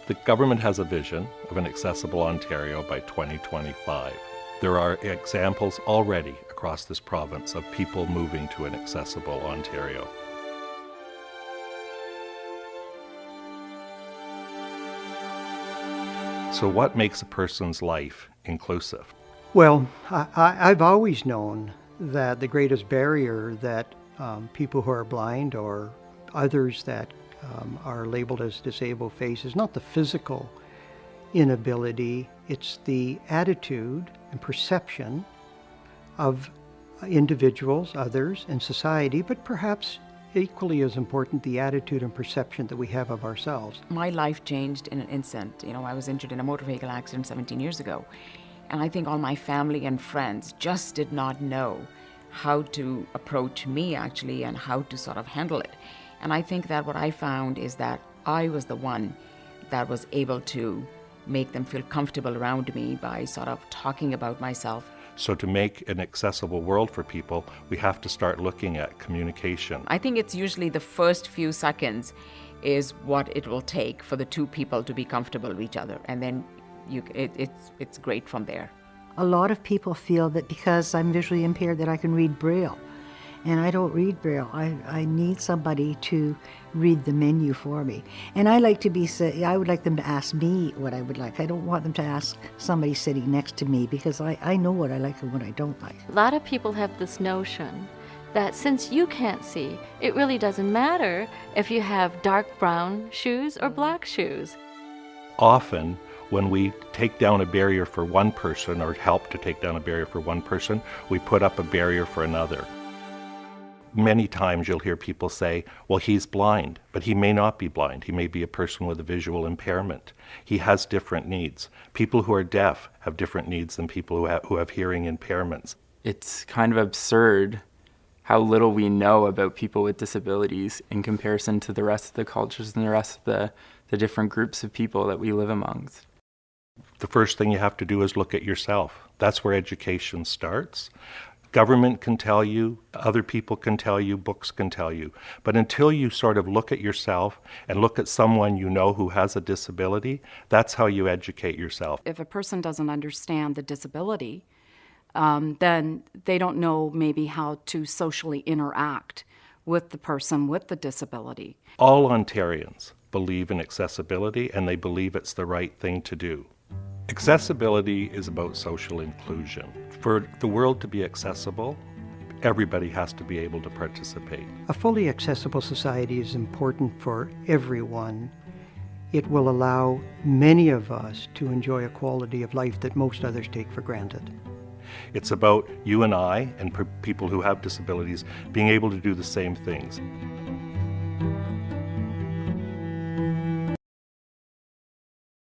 The government has a vision of an accessible Ontario by 2025. There are examples already across this province of people moving to an accessible Ontario. So what makes a person's life inclusive? Well, I've always known that the greatest barrier that people who are blind or others that are labeled as disabled face is not the physical inability, it's the attitude and perception of individuals, others, and society, but perhaps equally as important, the attitude and perception that we have of ourselves. My life changed in an instant. I was injured in a motor vehicle accident 17 years ago. And I think all my family and friends just did not know how to approach me actually and how to sort of handle it. And I think that what I found is that I was the one that was able to make them feel comfortable around me by sort of talking about myself. So to make an accessible world for people, we have to start looking at communication. I think it's usually the first few seconds is what it will take for the two people to be comfortable with each other. And then it's great from there. A lot of people feel that because I'm visually impaired that I can read Braille. And I don't read Braille. I need somebody to read the menu for me. And I would like them to ask me what I would like. I don't want them to ask somebody sitting next to me because I know what I like and what I don't like. A lot of people have this notion that since you can't see, it really doesn't matter if you have dark brown shoes or black shoes. Often, when we take down a barrier for one person or help to take down a barrier for one person, we put up a barrier for another. Many times you'll hear people say, well, he's blind, but he may not be blind. He may be a person with a visual impairment. He has different needs. People who are deaf have different needs than people who have hearing impairments. It's kind of absurd how little we know about people with disabilities in comparison to the rest of the cultures and the rest of the different groups of people that we live amongst. The first thing you have to do is look at yourself. That's where education starts. Government can tell you, other people can tell you, books can tell you. But until you sort of look at yourself and look at someone you know who has a disability, that's how you educate yourself. If a person doesn't understand the disability, then they don't know maybe how to socially interact with the person with the disability. All Ontarians believe in accessibility and they believe it's the right thing to do. Accessibility is about social inclusion. For the world to be accessible, everybody has to be able to participate. A fully accessible society is important for everyone. It will allow many of us to enjoy a quality of life that most others take for granted. It's about you and I and people who have disabilities being able to do the same things.